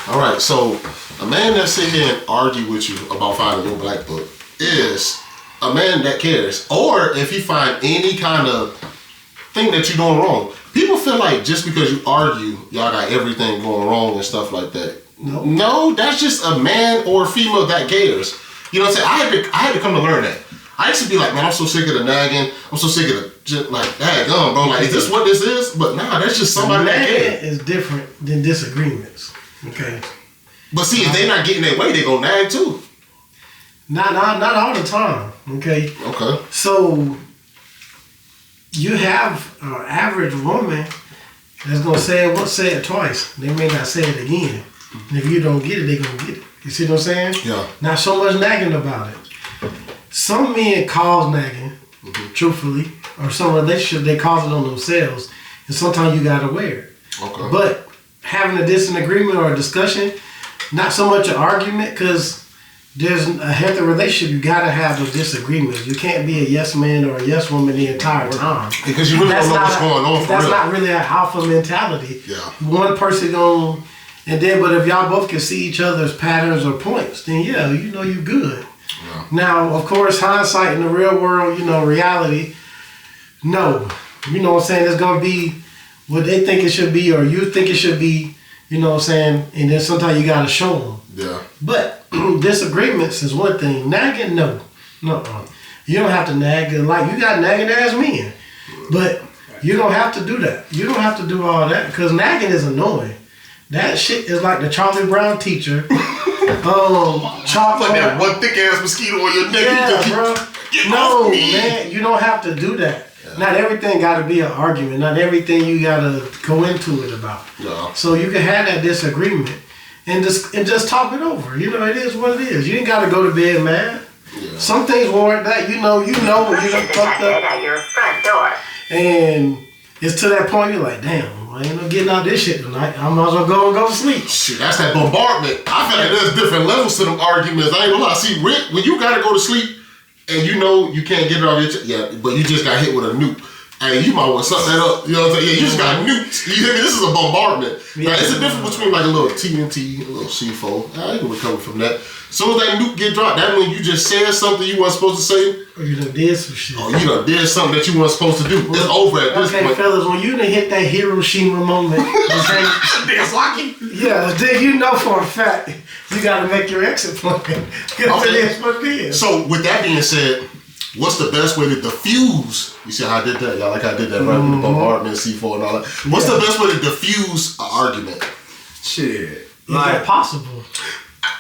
All right, so a man that sit here and argue with you about finding your black book is a man that cares. Or if he find any kind of thing that you're doing wrong. People feel like just because you argue, y'all got everything going wrong and stuff like that. No, that's just a man or female that cares. You know what I'm saying? I had to come to learn that. I used to be like, man, I'm so sick of the nagging. I'm so sick of the, just like, daggone, bro. Like, is this what this is? But nah, that's just somebody that cares. Is different than disagreements. Okay. But see, if they not getting their way, they gonna nag too. Not all the time. Okay. Okay. So you have an average woman that's gonna say it once, say it twice. They may not say it again. And if you don't get it, they gonna get it. You see what I'm saying? Yeah. Not so much nagging about it. Some men cause nagging, truthfully, or some relationship they cause it on themselves, and sometimes you gotta wear it. Okay. But having a disagreement or a discussion, not so much an argument, because there's a healthy relationship, you gotta have those disagreements. You can't be a yes man or a yes woman the entire time. Because you really don't know what's going on for real. That's not really an alpha mentality. Yeah. One person gonna, and then, but if y'all both can see each other's patterns or points, then yeah, you know you good. Yeah. Now, of course, hindsight in the real world, you know, reality, no. You know what I'm saying? It's gonna be what they think it should be or you think it should be, you know what I'm saying? And then sometimes you gotta show them. Yeah. But disagreements is one thing. Nagging, no. You don't have to nag. Like, you got nagging ass men. But you don't have to do that. You don't have to do all that because nagging is annoying. That shit is like the Charlie Brown teacher. Like that one thick ass mosquito on your neck. Yeah, bro. No, man, you don't have to do that. Yeah. Not everything got to be an argument. Not everything you got to go into it about. Yeah. So you can have that disagreement and just talk it over. You know, it is what it is. You ain't got to go to bed mad. Yeah. Some things warrant that. You know when you done fucked up at your front door. and it's to that point you're like, damn, I ain't no getting out this shit tonight. I might as well go to sleep. Shit, that's that bombardment. I feel like there's different levels to them arguments. I ain't gonna lie. See, Rick, when you gotta go to sleep and you know you can't get it off your chest, yeah, but you just got hit with a nuke. Hey, you might want to suck that up. You know what I'm saying? Yeah, you just got nuked. You hear me? This is a bombardment. Yeah. Now, it's a difference between like a little TNT, a little C4. You can recover from that. As soon as that nuke get dropped, that means you just said something you weren't supposed to say. Or you done did some shit. Oh, you done did something that you weren't supposed to do. It's over at this point. Okay, fellas, when you done hit that Hiroshima moment, okay? That's lucky. Yeah, then you know for a fact you gotta make your exit plan. Because it is what it is. So, with that being said, what's the best way to diffuse? You see how I did that? Y'all like I did that, right? With the bombardment, C4 and all that. What's the best way to diffuse an argument? Shit. Is that possible?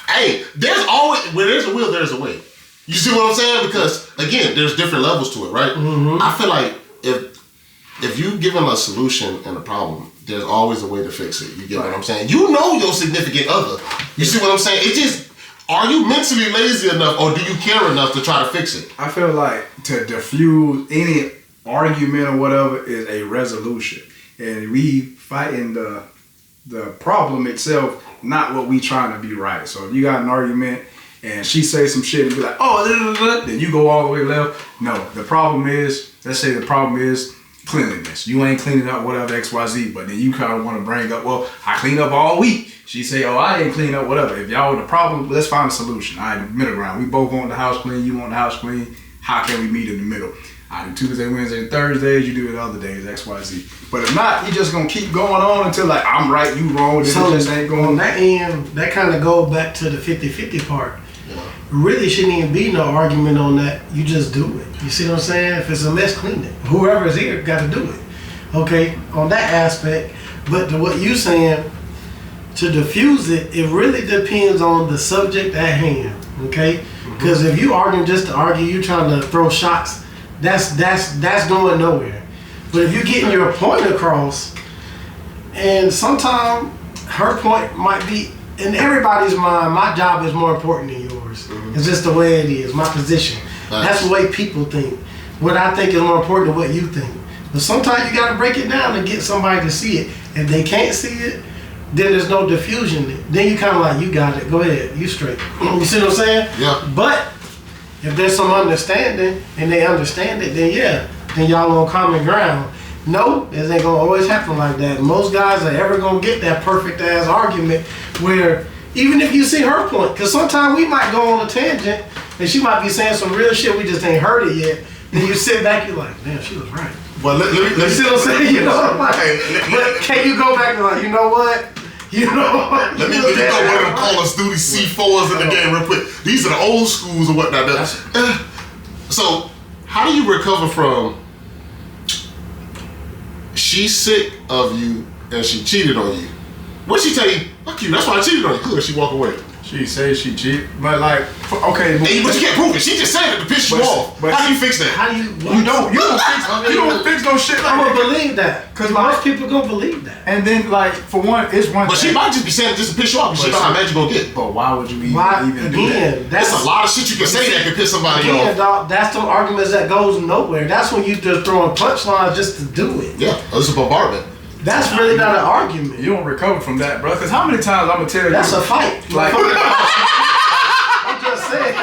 Hey, there's always, where there's a will, there's a way. You see what I'm saying? Because, again, there's different levels to it, right? Mm-hmm. I feel like if you give them a solution and a problem, there's always a way to fix it. You get what I'm saying? You know your significant other. You see what I'm saying? It just, are you mentally lazy enough or do you care enough to try to fix it? I feel like to diffuse any argument or whatever is a resolution. And we fighting the problem itself, not what we trying to be right. So if you got an argument and she says some shit and be like, oh, then you go all the way left. No, the problem is, let's say the problem is cleanliness. You ain't cleaning up whatever XYZ, but then you kind of want to bring up, well, I cleaned up all week. She say, oh, I ain't cleaning up whatever. If y'all want a problem, let's find a solution. All right, middle ground. We both want the house clean, you want the house clean. How can we meet in the middle? I do Tuesday, Wednesday, Thursdays. You do it other days, XYZ. But if not, you just gonna keep going on until like I'm right, you wrong. This So just ain't going. on that end, that kind of go back to the 50-50 part. Yeah. Really shouldn't even be no argument on that. You just do it. You see what I'm saying? If it's a mess, clean it. Whoever's here got to do it. Okay, on that aspect. But to what you saying, to diffuse it, it really depends on the subject at hand. Okay, because if you arguing just to argue, you trying to throw shots. That's going nowhere. But if you're getting your point across, and sometimes her point might be, in everybody's mind, my job is more important than yours. Mm-hmm. It's just the way it is, my position. Nice. That's the way people think. What I think is more important than what you think. But sometimes you got to break it down and get somebody to see it. If they can't see it, then there's no diffusion. Then you kind of like, you got it, go ahead, you straight. You see what I'm saying? Yeah. But if there's some understanding and they understand it, then yeah, then y'all on common ground. No, it ain't gonna always happen like that. Most guys are ever gonna get that perfect ass argument where even if you see her point, because sometimes we might go on a tangent and she might be saying some real shit, we just ain't heard it yet. Then you sit back, you're like, damn, she was right. But let me You see what I'm saying? You know, like, but can you go back and like, you know what? You know what? Let me go one of them Call of Duty C4s in the game real quick. These are the old schools or whatnot. So, how do you recover from she's sick of you and she cheated on you? What she tell you? Fuck you, that's why I cheated on you. Good, she walk away. She says she cheat, but like, okay. But you can't prove it. She just said it to piss you off. But how do you fix that? How do you? You don't fix no shit like I'm that. gonna believe that, cause most people gonna believe that. And then, like, for one, it's one. But she might just be saying it just to piss you off. But she know how mad you gonna get. But why would you even do that? There's a lot of shit you can say that can piss somebody off. Dog, that's the arguments that goes nowhere. That's when you just throwing punchlines just to do it. Yeah, it's a bombardment. That's really not an argument. You don't recover from that, bro. Because how many times I'm gonna tell you? That's a fight. Like, I'm just saying.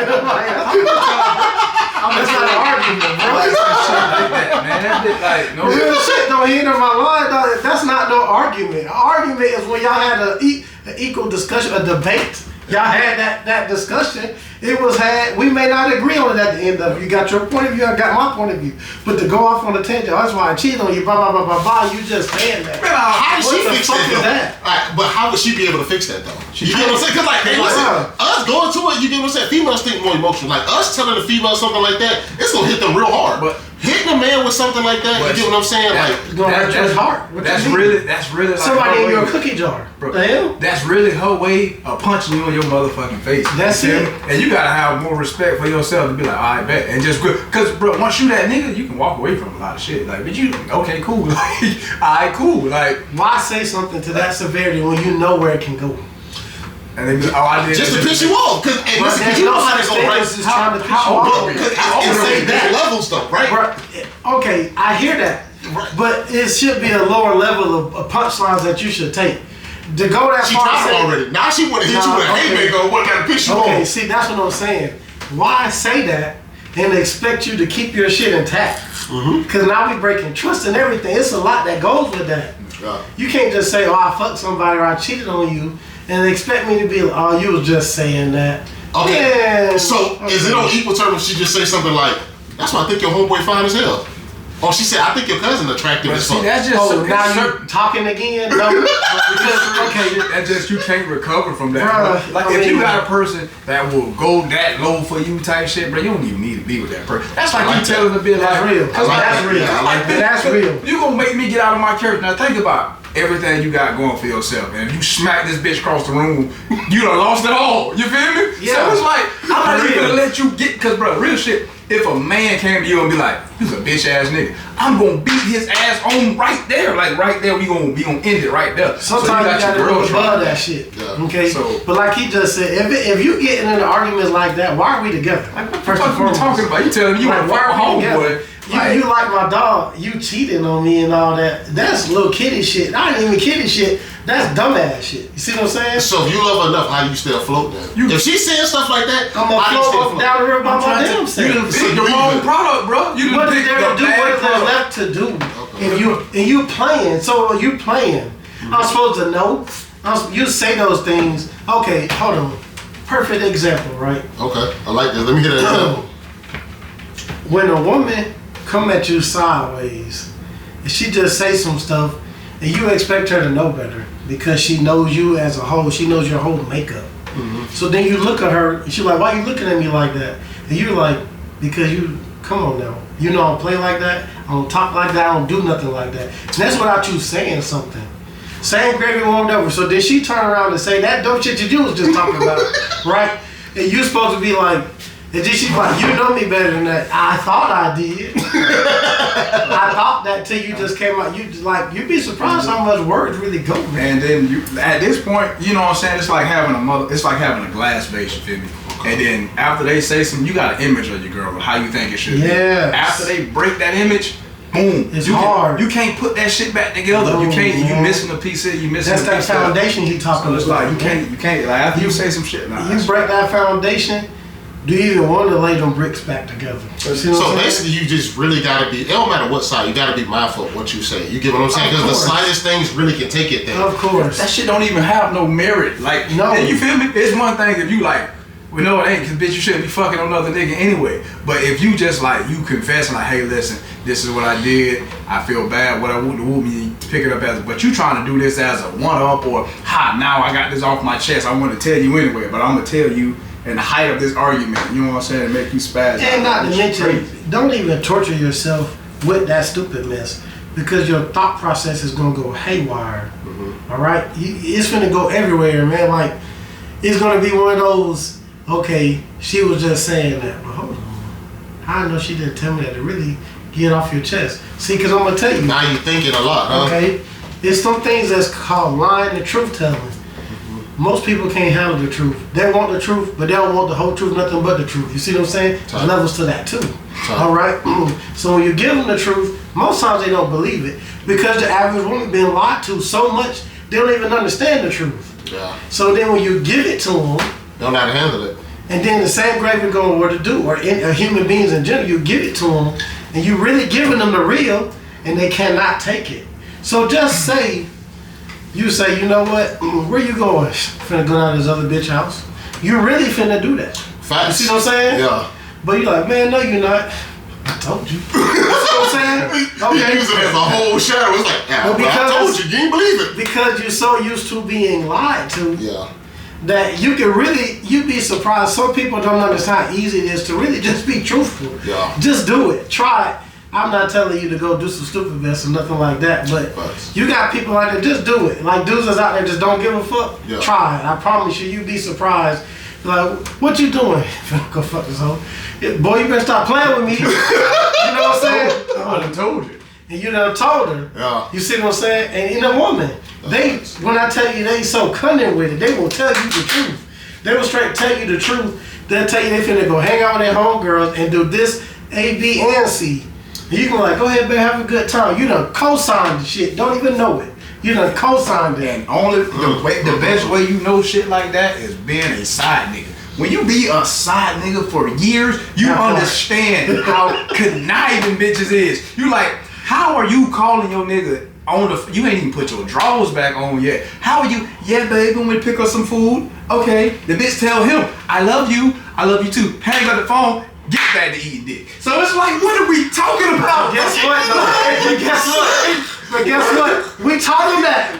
That's not an argument, bro. like that, man. That bit, like, no. Real shit don't hinder my line, dog. That's not no argument. An argument is when y'all had an equal discussion, a debate. Y'all had that discussion. It was had. We may not agree on it at the end of it. You got your point of view. I got my point of view. But to go off on a tangent, that's why I cheated on you. Blah blah blah blah blah. You just saying that. Man, how does she What the fix fuck that? is Though? that? Alright, but how would she be able to fix that though? You get what I'm saying? Cause like, hey, listen, us going to it, you get what I'm saying? Females think more emotional. Like us telling a female something like that, it's gonna hit them real hard. But hitting a man with something like that, you get what I'm saying? Like, It's gonna hurt your heart. That's really like somebody in her your way. cookie jar. Bro, The hell? that's really her way of punching you in your motherfucking face. That's You it. feel me? And you gotta have more respect for yourself to be like, alright, bet. And just, cause bro, once you that nigga, you can walk away from a lot of shit. Like, but you, okay, cool. Like, alright, cool. Like, Why say something to that severity when you know where it can go? and they be like, oh, I did just to piss you off. Cause and But listen, there's you know no how they such go, thing right? as just trying to piss you how off. old are we? Cause How old it's are we? that levels though, right? Bruh, okay, I hear that. Right. But it should be a lower level of punchlines that you should take. To go that She far. tried it say- already. Now she wanna hit you Nah, with a okay. haymaker. What kind of piss you Okay, off? see, that's what I'm saying. Why say that and expect you to keep your shit intact? Because now we breaking trust and everything. It's a lot that goes with that. Yeah. You can't just say, oh, I fucked somebody or I cheated on you and expect me to be like, oh, you was just saying that. Okay. Yeah. So is it on equal terms if she just say something like, "That's why I think your homeboy fine as hell," or she said, "I think your cousin attractive But as see, fuck." that's just Oh, it's now certain- you talking again? No. Because, okay. That's just you can't recover from that. Bruh, Bro. Like I if mean- you got a person that will go that low for you type shit, bro, you don't even need to be with that person. That's like, I like you telling the bitch That's like real. cause That's like, real. Yeah, I like that. That's real. You gonna make me get out of my character. Now think about everything you got going for yourself, and if you smack this bitch across the room, you done lost it all. You feel me? Yeah. So it's like I'm not even Real. gonna let you get, cause bro, real shit. If a man came to you and be like, "You's a bitch ass nigga," I'm gonna beat his ass on right there, like right there. We gonna end it right there. Sometimes you gotta go above that shit. Yeah. Okay. So- but like he just said, if you getting into arguments like that, why are we together? Like, what the First fuck and are you foremost. talking about? You telling me you Like, want to why fuck my are we together? homeboy? You like my dog, you cheating on me and all that. That's little kitty shit. I ain't even kitty shit. That's dumbass shit. You see what I'm saying? So if you love her enough, how do you stay afloat then? If she's saying stuff like that, I'm how do you gonna stay float afloat? down the river by my damn You self. done So picked the you wrong even- product, bro. You done What is picked there the to do? bad What is there product. left to do? If you playing, so you playing. I'm supposed to know. You say those things. Okay, hold on. Perfect example, right? Okay, I like this. Let me hear that example. When a woman come at you sideways, and she just say some stuff, and you expect her to know better because she knows you as a whole. She knows your whole makeup. So then you look at her, and she's like, "Why you looking at me like that?" And you're like, "Because you, come on now. You know I don't play like that. I don't talk like that. I don't do nothing like that." And that's without you saying something. Same gravy warmed over. So then she turn around and say that dope shit you was just talking about, right? And you supposed to be like, and then she's like, "You know me better than that." I thought I did. I thought that till you just came out. You just like, you'd be surprised how much words really go, man. And then you, at this point, you know what I'm saying? It's like having a mother. It's like having a glass base. You feel me? And then after they say something, you got an image of your girl, how you think it should Yes. be. After they break that image, boom, It's you hard. You can't put that shit back together. No, you can't. You man. missing a piece of it. You missing That's a that piece of it. foundation he talking So it's about. like you can't. Like after you say some shit, nah. You break that foundation, do you even want to lay them bricks back together? See what So I'm saying? basically, you just really gotta be. It don't matter what side. You gotta be mindful of what you say. You get what I'm saying? Of Because the course. slightest things really can take it there. Of course. That shit don't even have no merit. Like, No. you feel me? It's one thing if you like, well, no, it ain't, because bitch, you shouldn't be fucking on another nigga anyway. But if you just like, you confessing like, hey, listen, this is what I did, I feel bad, what I whoop me, pick it up as, but you trying to do this as a one-up or, now I got this off my chest, I want to tell you anyway, but I'm going to tell you in the height of this argument, you know what I'm saying, and make you spaz. And not to It's mention, crazy. don't even torture yourself with that stupid mess, because your thought process is gonna go haywire. All right, it's gonna go everywhere, man. Like, it's gonna be one of those. Okay, she was just saying that, but hold on, how I know she didn't tell me that to really get off your chest. See, because I'm gonna tell you. Now you thinking a lot, huh? Okay, there's some things that's called lying and truth telling. Most people can't handle the truth. They want the truth, but they don't want the whole truth, nothing but the truth. You see what I'm saying? There's Right. levels to that too. Right. All right? So when you give them the truth, most times they don't believe it, because the average woman been lied to so much, they don't even understand the truth. Yeah. So then when you give it to them, Don't know how to handle it. and then the same gravy going what to do, or human beings in general, you give it to them, and you really giving them the real, and they cannot take it. So just say, you say, you know what, where you going? Finna go down to this other bitch house. You really finna do that. Facts. You see what I'm saying? Yeah. But you're like, man, no, you're not. I told you. You see what I'm saying? You use it as a whole shadow. It's like, yeah, Well, bro, I because- told you. You didn't believe it. Because you're so used to being lied to, Yeah. that you can really, you'd be surprised. Some people don't understand how easy it is to really just be truthful. Yeah. Just do it. Try it. I'm not telling you to go do some stupid mess or nothing like that, but Facts. you got people like that, just do it. Like dudes that's out there just don't give a fuck. Yeah. Try it. I promise you, you'd be surprised. Like, what you doing? Go fuck this hoe. Yeah, boy, you better stop playing with me. You know what I'm saying? I done told you. And you done told her. Yeah. You see what I'm saying? And in a woman, they, when I tell you they so cunning with it, they will tell you the truth. They will straight tell you the truth. They'll tell you they finna go hang out with their homegirls and do this, A, B, and C. And you can be like, go ahead, babe, have a good time. You done co-signed the shit. Don't even know it. You done co-signed it. And only the best way you know shit like that is being a side nigga. When you be a side nigga for years, you That part. understand how conniving bitches is. You like, how are you calling your nigga on the? You ain't even put your drawers back on yet. How are you? Yeah, baby, I'm gonna pick up some food. Okay, the bitch tell him, I love you too. Hang up the phone. Get back to eating dick. So it's like, what are we talking about? Guess what, though? But guess what? But guess what? We taught them that.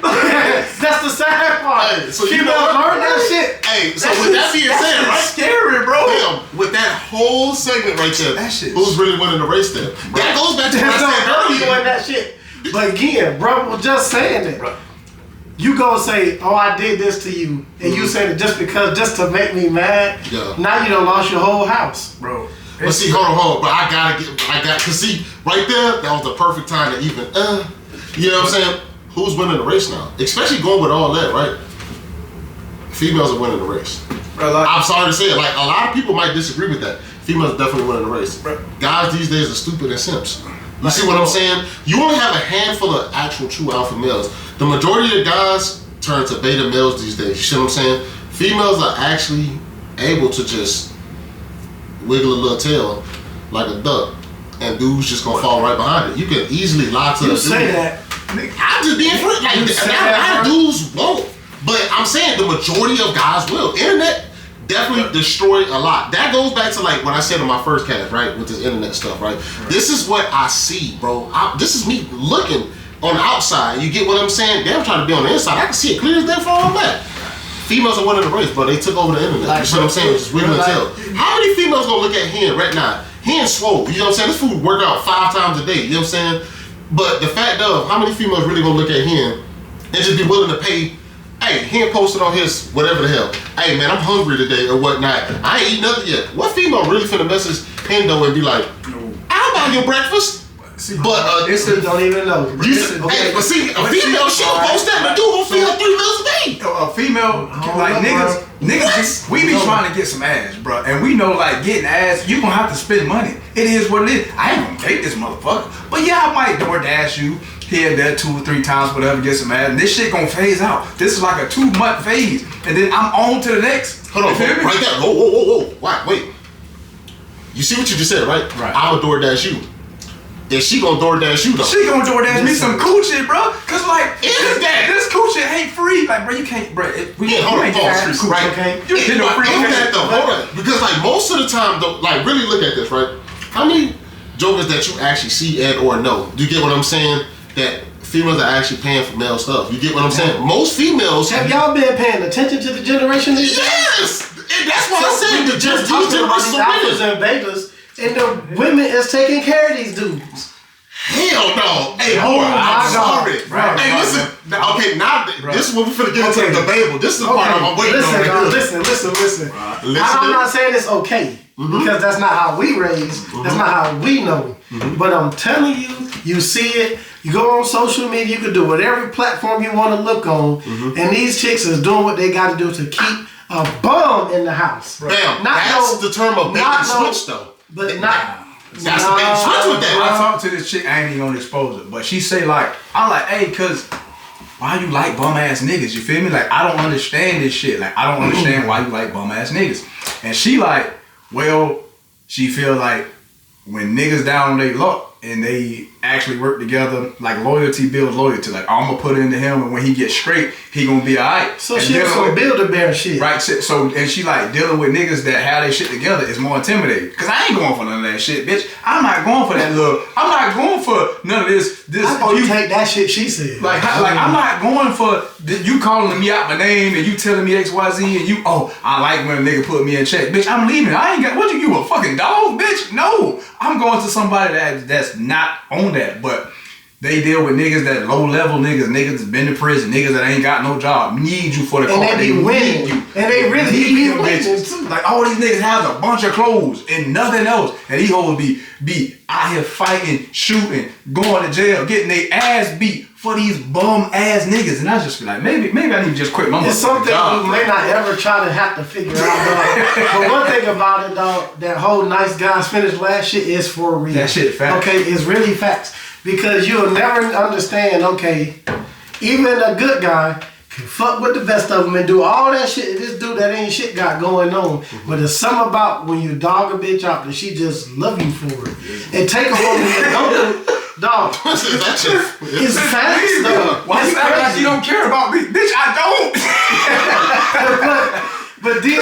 That's the sad part. Hey, so you Females know what? learn that shit. Hey, so with that being said, That's right? scary, bro. Damn, with that whole segment right there, That shit- who's really winning the race there? That goes back to what I said Don't doing earlier. that shit. But again, bro, was just saying it. Bro. You go say, "Oh, I did this to you," and you said it just to make me mad. Yeah. Now you done lost your whole house. Bro. But see, hold on. But cause see, right there, that was the perfect time to even, you know what I'm saying? Who's winning the race now? Especially going with all that, right? Females are winning the race. Bro, like, I'm sorry to say it, like a lot of people might disagree with that. Females are definitely winning the race. Right. Guys these days are stupid and simps. You see what I'm saying? You only have a handful of actual true alpha males. The majority of the guys turn to beta males these days. You see what I'm saying? Females are actually able to just wiggle a little tail like a duck, and dudes just gonna fall right behind it. You can easily lie to a You dude. say that. I'm just being free. Like, You say a that, lot of bro. dudes won't. But I'm saying the majority of guys will. Internet definitely destroyed a lot. That goes back to like when I said in my first cast, right, with this internet stuff, right? This is what I see, bro. This is me looking on the outside. You get what I'm saying? They're trying to be on the inside. I can see it clear as day from all back. Females are winning the race, bro. They took over the internet. Like, you see what I'm saying? Just wiggling like- tail. How many females gonna look at Hen right now? Hen swole. You know what I'm saying? This food work out 5 times a day. You know what I'm saying? But the fact of how many females really gonna look at Hen and just be willing to pay? Hey, Hen posted on his whatever the hell. Hey man, I'm hungry today or whatnot. I ain't eat nothing yet. What female really finna message Hen though and be like, I'll buy your breakfast? see, But it's You a, don't even know. you see, hey, but see, a female she'll post that, but dude gonna feed her 3 meals a day. a female, don't like know, niggas, we be trying to get some ass, bro. And we know, like, getting ass, you gonna have to spend money. It is what it is. I ain't gonna date this motherfucker. But yeah, I might DoorDash you here and there 2 or 3 times, whatever, get some ass. And this shit gonna phase out. This is like a 2-month phase. And then I'm on to the next. Hold on, You feel me? right there. Whoa. Wait. you see what you just said, right? Right. I'll DoorDash you. Is she gonna DoorDash you though? She gonna DoorDash me some coochie, bro. Cause like this coochie ain't free. Like, bro, you can't, bro. Hold on, pause, right? Okay. You get no free coochie. Hold on, because like most of the time, though, like really look at this, right? How many jokers that you actually see and or know? Do you get what I'm saying? That females are actually paying for male stuff. You get what I'm saying? Most females. Have y'all been paying attention to the generation these days? Yes, and that's why I said the Just these talking about generations these are alphas winning. and betas, and the women is taking care of these dudes. Hell no. Hey, Oh hold on. my I'm God. sorry. Right, Hey, right, listen. right. Okay, now this is what we're finna get into the debatable. This is the part I'm waiting listen, on. Right dog, here. listen. Listen. I'm not saying it's okay because that's not how we raised. That's not how we know. But I'm telling you, you see it. You go on social media. You can do whatever platform you want to look on, and these chicks is doing what they got to do to keep a bum in the house. Bam. That's the term of bait and switch, though. But not. That's the bait and switch with that. I talk to this chick, I ain't even gonna expose it, but she say like, I'm like, hey, cause why you like bum ass niggas? You feel me? Like, I don't understand this shit. Like, I don't understand why you like bum ass niggas. And she like, well, she feel like when niggas down on their luck and they actually work together, like loyalty builds loyalty. Like, I'm gonna put it into him, and when he gets straight, he gonna be alright. So she was some Build-A-Bear shit. Right, so, and she like dealing with niggas that have their shit together is more intimidating. Cause I ain't going for none of that shit, bitch. I'm not going for that I'm not going for none of this. How could you take that shit she said? Like I'm not going for you calling me out my name and you telling me XYZ and you, I like when a nigga put me in check. Bitch, I'm leaving. I ain't got, what you a fucking dog, bitch? No. I'm going to somebody that's not on that, but they deal with niggas that low level niggas that's been to prison, niggas that ain't got no job, need you for the car. And they be winning. And they really be winning too. Like all these niggas have a bunch of clothes and nothing else. And these hoes be out here fighting, shooting, going to jail, getting their ass beat for these bum ass niggas. And I just be like, maybe I need to just quit my It's something you may not ever try to have to figure out, dog. But one thing about it, dog, that whole nice guys finish last shit is for real. That shit facts. Okay, it's really facts. Because you'll never understand, okay, even a good guy can fuck with the best of them and do all that shit this dude that ain't shit got going on. But there's something about when you dog a bitch out that she just love you for it. And take a woman that don't do it. Dog, it's facts, though. Why you act like you don't care about me? Bitch, I don't. but then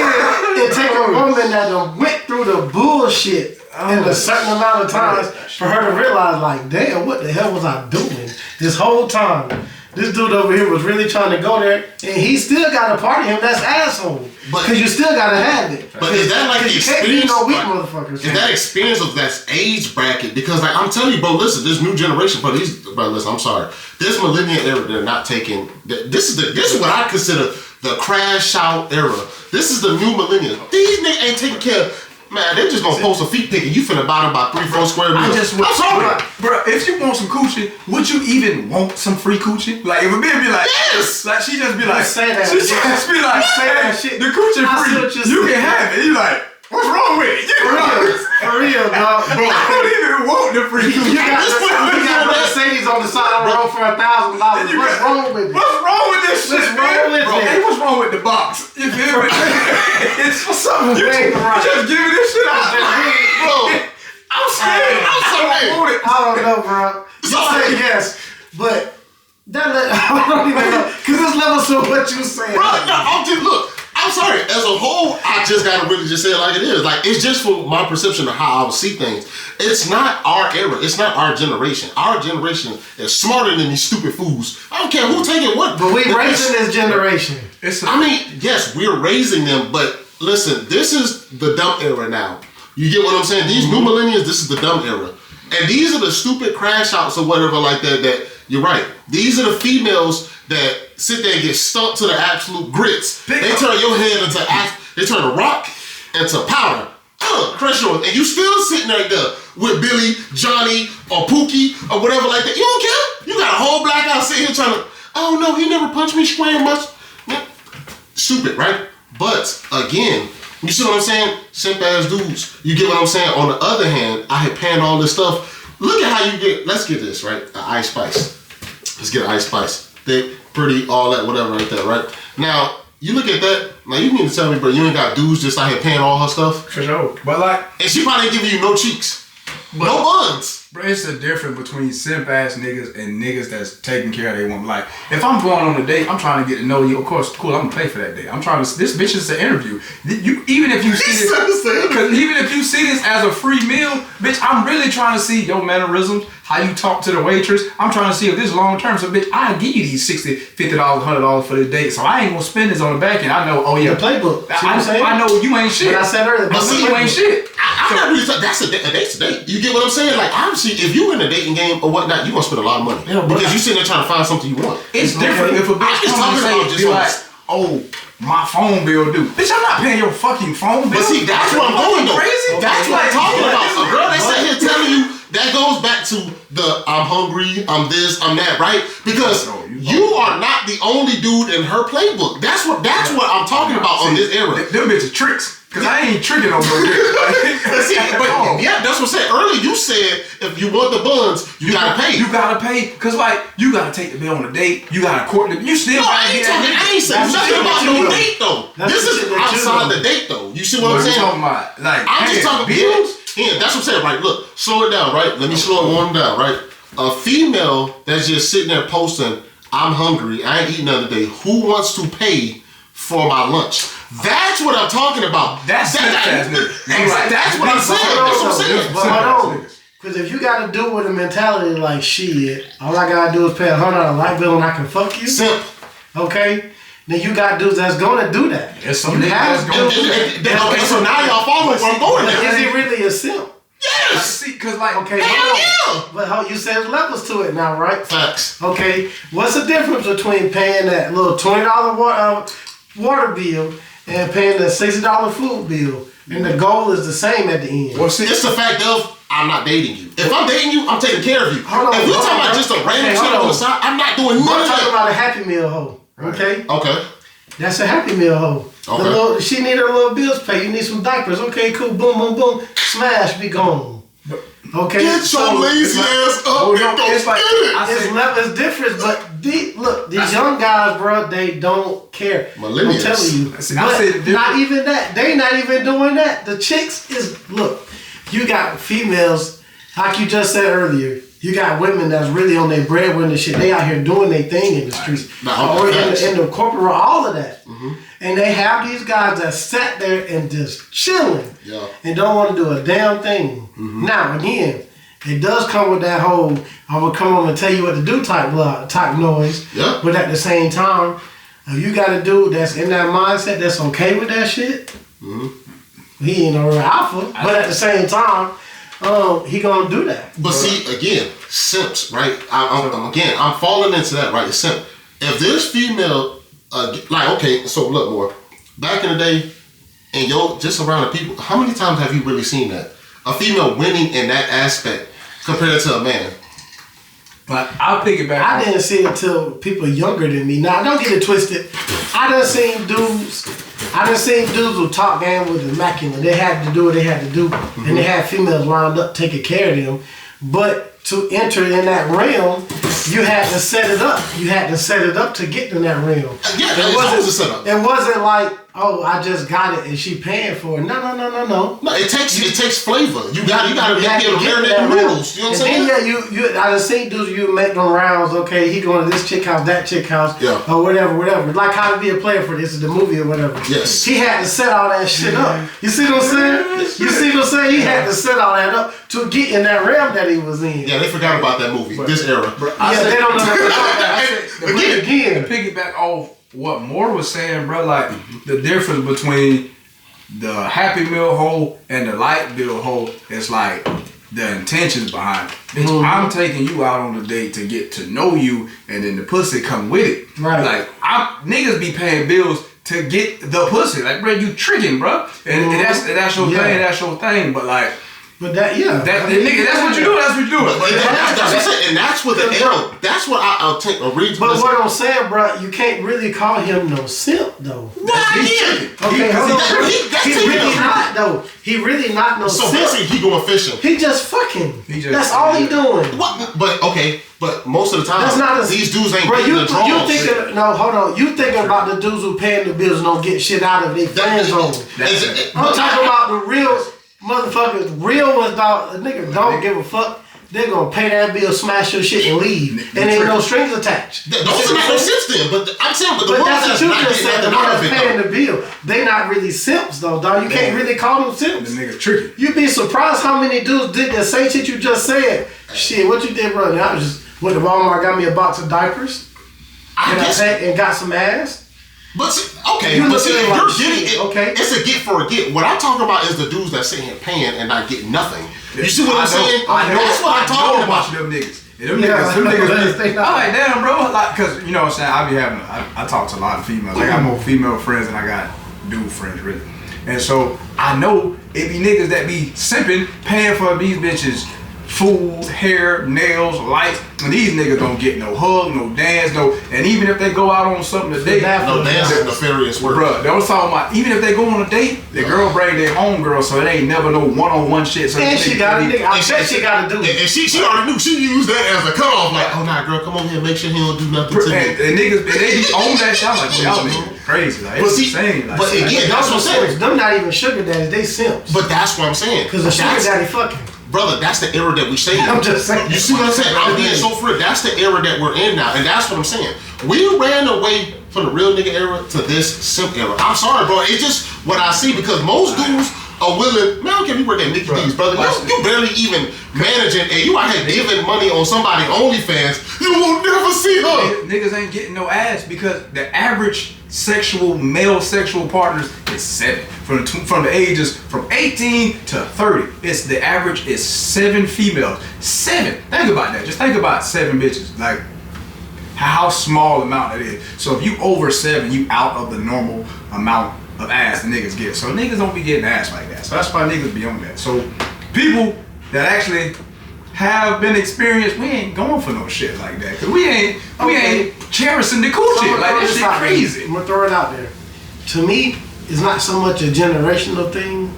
it take a woman that done went through the bullshit in a certain amount of times for her to realize, like, damn, what the hell was I doing this whole time? This dude over here was really trying to go there, and he still got a part of him that's asshole. Because you still gotta have it. But is that like the experience? No weak motherfuckers. Is that experience of that age bracket? Because like I'm telling you, bro, listen, this new generation, bro, listen, I'm sorry, this millennial era, they're not taking. This is what I consider the crash out era. This is the new millennial. These niggas ain't taking care of. Man, they just gonna post a feet pic and you finna buy them by 3-4 square meters. I'm sorry. Bro, if you want some coochie, would you even want some free coochie? Like, if a bitch be like, yes! Like, she just be like, say that. She just be like, say that shit. The coochie free, you can have it. You like, what's wrong with it? For real, dog. Bro, I don't even want the free coochie. You got Mercedes on the side of the road for $1,000. What's wrong with it? What's wrong with this shit, man? Bro, hey, what's wrong with the box? You feel me? It's for something. You just giving this shit out. Bro, I'm scared. I'm sorry. I don't know, bro. You say yes, but I don't even know. Because this levels to what you saying. Bro, look, I'm sorry. As a whole, I just gotta really just say it like it is. Like, it's just for my perception of how I would see things. It's not our era. It's not our generation. Our generation is smarter than these stupid fools. I don't care who taking what. But we raising this generation. I mean, yes, we're raising them, but listen, this is the dumb era now. You get what I'm saying? These new millennials, this is the dumb era. And these are the stupid crash outs or whatever like that you're right. These are the females that sit there and get stuck to the absolute grits. They turn your head into they turn a rock into powder. Crush yours. And you still sitting right there with Billy, Johnny, or Pookie, or whatever like that. You don't care? You got a whole black guy sitting here trying to, oh no, he never punched me square much. Stupid, right? But again, you see what I'm saying? Simp ass dudes. You get what I'm saying? On the other hand, I had panned all this stuff. Look at how you get, let's get this, right? Ice Spice. Let's get Ice Spice. Thick, pretty, all that, whatever right there, right? Now, you look at that, like you mean to tell me, bro, you ain't got dudes just out here paying all her stuff? For sure. But like, And she probably ain't giving you no cheeks. No buns. bro, it's the difference between simp ass niggas and niggas that's taking care of their woman. Like, if I'm going on a date, I'm trying to get to know you. Of course, cool, I'm gonna pay for that date. I'm trying to. This bitch is an interview. Even if you see this, because even if you see this as a free meal, bitch, I'm really trying to see your mannerisms, how you talk to the waitress. I'm trying to see if this is long term. So, bitch, I give you these $60, $50, $100 for the date. So I ain't gonna spend this on the back end. I know. Oh yeah, The playbook. See what I'm saying? I know you ain't shit. But I said earlier, but but you ain't shit. I'm not really talking. That's a date's a date. You get what I'm saying? Like, obviously, if you in a dating game or whatnot, you gonna spend a lot of money Yeah, but because you sitting there trying to find something you want. It's different if a bitch I'm just comes talking and about say, just be like, on- oh, my phone bill due. Bitch, I'm not paying your fucking phone bill. But see, that's what I'm doing though. Crazy? That's what I'm talking Like, about. A girl that sat here telling you that goes back to the I'm hungry, I'm this, I'm that, right? Because No, you are not the only dude in her playbook. That's what I'm talking about on this era. Them bitches tricks. Cause I ain't tricking on no bitch. See, but yeah, that's what I said earlier. You said if you want the buns, you gotta pay. You gotta pay. Cause like, you gotta take the bill on a date. You gotta court the, you still No, gotta I ain't get that talking. nigga. I ain't saying That's nothing the about shit no that you date though. That's This the is shit that you outside do. the date though. You see what What I'm you saying? talking about? Like, I'm just hey, talking bitch. bills. Yeah, that's what I'm saying. Right, look, slow it down. Right, let me slow it one down. Right, a female that's just sitting there posting, "I'm hungry. I ain't eating nothing today. Who wants to pay for my lunch?" That's what I'm talking about. That's simp ass nigga. That's what I'm saying. That's what I'm saying. But hold on. Because if you got to do with a mentality like shit, all I got to do is pay $100 on a light bill and I can fuck you. Simp. Okay? Then you got dudes that's going to do that. There's some You niggas have that's gonna dudes- do that. Okay, so now y'all follow where I'm going But now. is he really a simp? Like, Yes. see, cause like, Okay, Hell hold on. yeah. But you said there's levels to it now, right? Facts. Okay, what's the difference between paying that little $20 water bill and paying the $60 food bill? And the goal is the same at the end. well, see, It's the fact of I'm not dating you. If I'm dating you, I'm taking care of you. Hold on, If you're hold talking on, about bro. just a random Okay, shit hold on the on. side, I'm not doing I'm none of talking that. about a Happy Meal hoe. Okay? Okay. That's a Happy Meal hoe. Okay. The little, she need her little bills paid. You need some diapers. Okay, cool. Boom, boom, boom. Smash, be gone. Okay? Get your lazy ass up and go it's like, get it. I It's said, levels different, but look, these young guys, bro, they don't care. Millennials. I'm telling you. See, I But said different. not even that. They not even doing that. The chicks is, look, you got females, like you just said earlier, you got women that's really on their breadwinner shit. They out here doing their thing in the streets. Nah, Or facts. in the corporate world, all of that. And they have these guys that sat there and just chilling Yeah. and don't want to do a damn thing. Now, again, it does come with that whole "I will come on and tell you what to do" type noise. Yeah. But at the same time, if you got a dude that's in that mindset that's okay with that shit, he ain't no real alpha. But at the same time, he gonna do that. But see, again, simps, right? I'm falling into that, right? The simp. If this female, like, okay, so look, more back in the day, and just around the people, how many times have you really seen that? A female winning in that aspect compared to a man. but I'll piggyback. I didn't see it till people younger than me. Now, don't get it twisted. I done seen dudes who talk game was immaculate. They had to do what they had to do, and they had females lined up taking care of them. But to enter in that realm, you had to set it up. You had to set it up to get in that realm. Yeah, it's always a setup. It wasn't like, oh, I just got it and she paying for it. No. No, it takes flavor. You gotta be able to have to get marinate that the realm. noodles. You know what I'm And saying? then yeah, you I done seen dudes you make them rounds. Okay, he going to this chick house, that chick house, Yeah. or whatever. Like How to Be a Player for This is the movie or whatever. Yes. He had to set all that shit up. You see what I'm saying? You see what I'm saying? He had to set all that up to get in that realm that he was in. Yeah, they forgot about that movie. This era. They don't know nothing about that. Again. To piggyback off what Moore was saying, bro, like the difference between the Happy Meal hole and the light bill hole is like the intentions behind it. Bitch, I'm taking you out on a date to get to know you, and then the pussy come with it. Right. Like niggas be paying bills to get the pussy. Like, bro, you tricking, bro, and that's your thing. That's your thing. But like, But that, yeah. Nigga, that's what you do. That's what you do. But that's what I'm saying, and that's what the arrow. That's what I'll take a read. But what I'm saying, bro, you can't really call him no simp though. Why? Okay, That's he really not though. He really not no So simp. basically, he going fishing. He just fucking. He That's all he doing. What? But okay. But most of the time, That's not a, these dudes ain't bro, getting the draws. you thinking? No, hold on. You thinking about the dudes who paying the bills and don't get shit out of their friend zone? I'm talking about the real motherfuckers. Real ones, dog. A nigga don't give a fuck. They're gonna pay that bill, smash your shit, and leave, and ain't no strings attached. Those are not no simps then. But I'm saying, but the ones that's that's what you not just getting said. The nothing out ones of it, paying though. the bill, they not really simps though, dog. You can't really call them simps. The nigga tricky. You'd be surprised how many dudes did the same shit you just said. Shit, what you did, bro? I was just went to Walmart, got me a box of diapers, and got some ass. But see, okay, You but see, looking if like you're getting shit, it, okay? it's a get for a get. What I'm talking about is the dudes that sit here paying and not getting nothing. You see what I'm saying? That's what I'm talking about. Them niggas. And them niggas, I'm like, damn, bro. Like, cause you know what I'm saying. I talk to a lot of females. I got more female friends than I got dude friends, really. And so I know it be niggas that be simping, paying for these bitches food, hair, nails, lights, and these niggas don't get no hug, no dance, no. And even if they go out on something today, No dance is nefarious work. Bruh, they was talking about even if they go on a date, the girl bring their homegirl, so it ain't never no one-on-one shit. So And she got a nigga. I bet she got to do it. And she already knew. She used that as a cutoff. Like, oh nah, girl, come on here, make sure he don't do nothing to me. And niggas, they be on that shit. I'm like, y'all niggas crazy. Like, it's insane. Like, but again, that's what I'm saying. Them not even sugar daddies, they simps. But that's what I'm saying. Because the sugar daddy fucking. Brother, that's the era that we say. I'm just saying. You see what I'm saying? I'm being so free. That's the era that we're in now, and that's what I'm saying. We ran away from the real nigga era to this simp era. I'm sorry, bro. It's just what I see because most dudes are willing. Man, I don't care if you work at Mickey D's, brother. You barely even managing, and you out here giving money on somebody OnlyFans. You will never see her. Niggas ain't getting no ass because the average male sexual partners is 7 from the ages from 18 to 30. It's the average is 7 females. 7. Think about that. Just think about 7 bitches. Like how small amount it is. So if you over 7, you out of the normal amount of ass the niggas get. So niggas don't be getting ass like that. So that's why niggas be on that. So people that actually have been experienced, we ain't going for no shit like that. Cause we ain't cherishing the coochie. Like that shit crazy. I'm gonna throw it out there. To me, it's not so much a generational thing.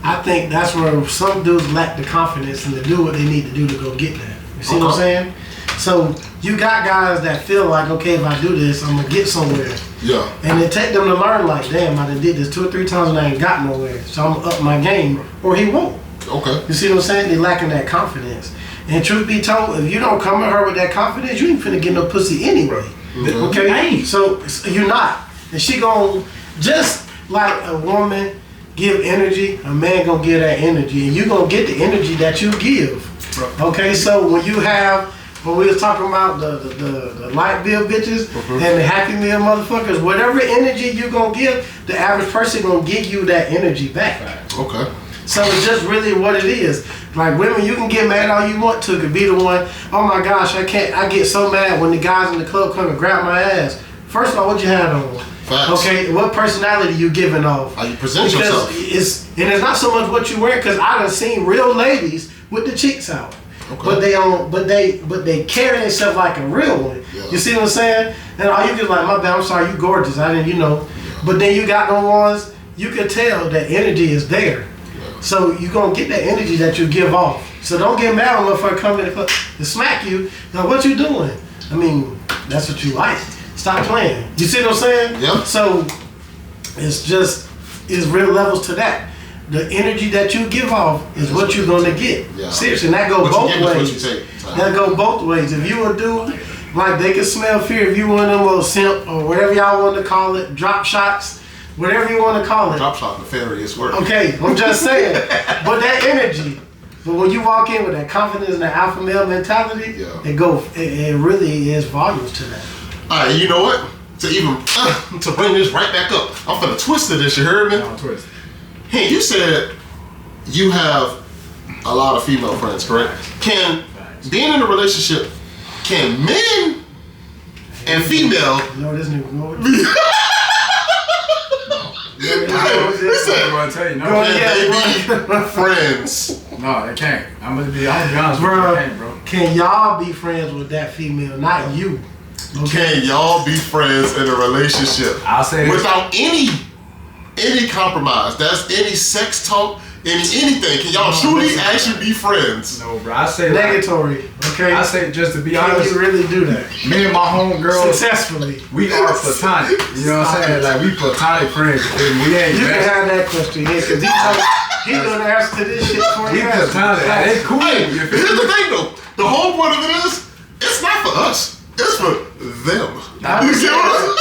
I think that's where some dudes lack the confidence and to do what they need to do to go get that. You see what I'm saying? So you got guys that feel like, okay, if I do this, I'm gonna get somewhere. Yeah. And it take them to learn like, damn, I done did this 2 or 3 times and I ain't got nowhere. So I'm gonna up my game, or he won't. Okay. You see what I'm saying? They lacking that confidence. And truth be told, if you don't come at her with that confidence, you ain't finna get no pussy anyway. Mm-hmm. Okay? So you're not. And she gon' just like a woman give energy, a man gonna give that energy. And you gonna get the energy that you give. Okay, so when you have, when we was talking about the light bill bitches and the Happy Meal motherfuckers, whatever energy you gonna give, the average person gonna give you that energy back. Okay. So it's just really what it is. Like women, you can get mad all you want to. Could be the one, oh my gosh, I get so mad when the guys in the club come and grab my ass. First of all, what you had on? Facts. Okay, what personality you giving off? How you present because yourself. It's not so much what you wear, because I done seen real ladies with the cheeks out. Okay. But they carry themselves like a real one. Yeah. You see what I'm saying? And all you just like, my bad, I'm sorry, you gorgeous. I didn't, But then you got no ones, you can tell that energy is there. So you gonna get that energy that you give off. So don't get mad when motherfucker come in the club and smack you. Now what you doing? I mean, that's what you like. Stop playing. You see what I'm saying? Yeah. So it's real levels to that. The energy that you give off is what you're gonna get. Yeah. Seriously, and that go What you both give is what ways. you take. That go both ways. If you a dude, like they can smell fear. If you one of them little simp or whatever y'all want to call it, drop shots, whatever you want to call it. Drop shot nefarious work. Okay, I'm just saying. But that energy, but when you walk in with that confidence and that alpha male mentality, it really is volumes to that. All right, you know what? To bring this right back up, I'm finna twist this. You heard me? No, twist. Hey, you said you have a lot of female friends, correct? Being in a relationship, can men and female? No, this nigga. No. Listen, I'm gonna tell you, no. can they be friends? No, they can't. I'm gonna be honest with you, Bro, they can't, bro. can y'all be friends with that female? Not you. Can y'all be friends in a relationship I'll say this. without any compromise? That's any sex talk, anything. Can y'all truly actually be friends? No, bro. I say like, Negatory. Okay. I say just to be Can honest, you really do that me and my homegirl, successfully? we are platonic. You know what I'm saying? Like we platonic friends. And we ain't You can best. have that question, yeah, because he gonna answer to this shit for We you. platonic. Like, they cool. Hey, You here's feel me? the thing though. The whole point of it is, it's not for us. It's for them. You see what I'm saying?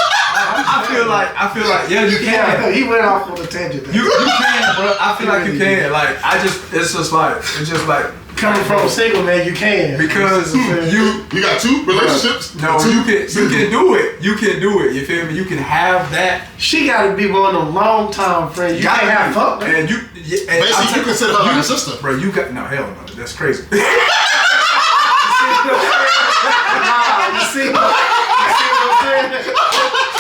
I feel like, yeah, you Yeah, can. he went off on a tangent. You can, bro. I feel like you can. Like it's just like Coming from a single man, you can. because you. You got two relationships? No, Two you can singles. do it. You can do it. You feel me? You can have that. She gotta be one of them long time friends. You can't have fuck them. And you. And Basically, you consider her like a sister. Bro, you got no hell no. That's crazy. You see what I'm saying?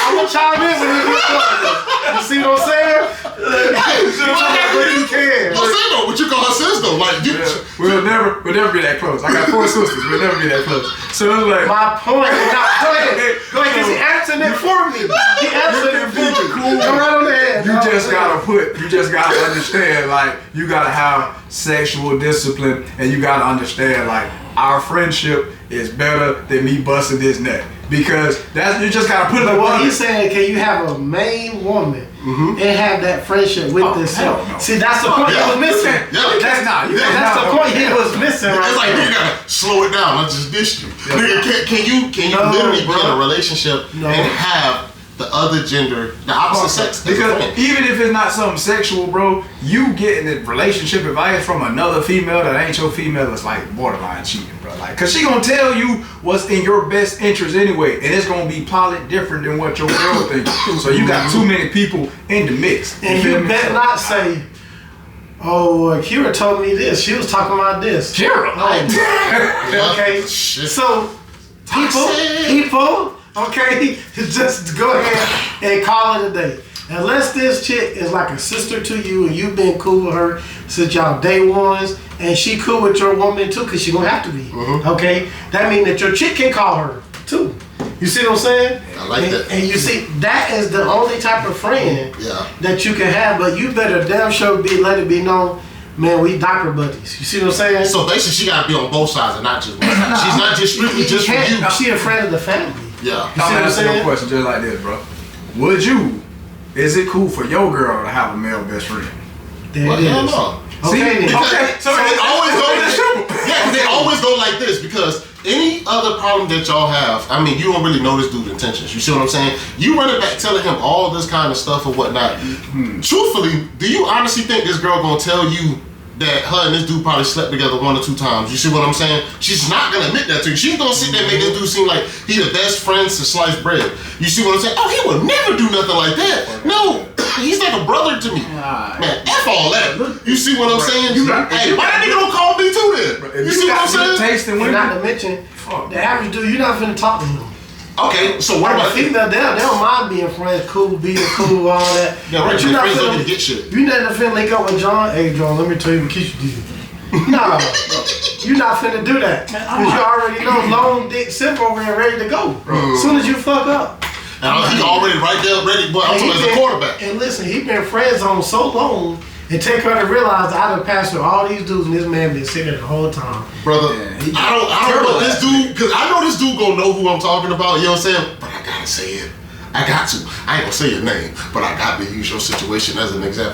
I'm gonna chime in when you get started. You see what I'm saying? But you can. I'm saying though, what you call her sis though? Like, you, We'll never be that close. I got 4 sisters. We'll never be that close. So it's like. My point is not. Go ahead, because he answered it for me. He answered it for me. Cool. Go right on ahead. You just gotta understand, like, you gotta have sexual discipline, and you gotta understand, like, our friendship is better than me busting this neck. Because you just gotta put it But what above he's saying, can you have a main woman and have that friendship with this? hell no. See, that's the point yeah. he was missing. Yeah. That's the point he was missing right it's like there. you gotta slow it down. I just dissed you. Nigga, can you No, literally be in bro. a relationship No. and have the other gender, the opposite sex, as a Because friend? even if it's not something sexual, bro, you getting a relationship advice from another female that ain't your female is like borderline cheating, bro. Like, cause she gonna tell you what's in your best interest anyway, and it's gonna be probably different than what your girl thinks. So you got too many people in the mix. And feel you me? better not say, oh, Kira told me this. She was talking about this. Kira. Okay. Shit. So, people, okay, just go ahead and call it a day. Unless this chick is like a sister to you and you've been cool with her since y'all day ones, and she cool with your woman too, because she gonna have to be. Okay? That means that your chick can call her too. You see what I'm saying? I like that. And you see, that is the only type of friend Yeah. that you can have, but you better damn sure let it be known, man, we doctor buddies. You see what I'm saying? So basically, she gotta be on both sides and not just one side. She's not just strictly just for you. She a friend of the family. Yeah. You see I'm what I'm asking you a saying? question just like this, bro. Is it cool for your girl to have a male best friend? There Well, it hell is. no. Okay, then. Because so it always it's goes. simple. Yeah, they always go like this because any other problem that y'all have, I mean, you don't really know this dude's intentions. You see what I'm saying? You running back telling him all this kind of stuff or whatnot. Truthfully, do you honestly think this girl gonna tell you that her and this dude probably slept together 1 or 2 times? You see what I'm saying? She's not gonna admit that to you. She's gonna sit there and make this dude seem like he the best friends to slice bread. You see what I'm saying? Oh, he would never do nothing like that. No, he's like a brother to me. Man, F all that. You see what I'm saying? Hey, why that nigga don't call me too then? You see what I'm saying? Tasting And women. not to mention, the average dude, you're not finna talk to him. Okay, so what Like about a female, they don't mind being friends, cool, being cool, all that. Yeah, right. But Your you're not friends don't finna, need to get shit. you never finna link up with John. Hey, John, let me tell you what Keisha did. Nah, you're not finna do that. Because you already know long dick simple over there ready to go. As soon as you fuck up. And he already right there ready, but I'm And he talking as a been- quarterback. And listen, he been friend zone so long, and take her to realize that I done passed through all these dudes, and this man been sitting there the whole time. Brother, Yeah, he- I don't terrible want this at dude, because I know this dude gonna know who I'm talking about, you know what I'm saying? But I gotta say it. I got to. I ain't gonna say your name, but I got to use your situation as an example.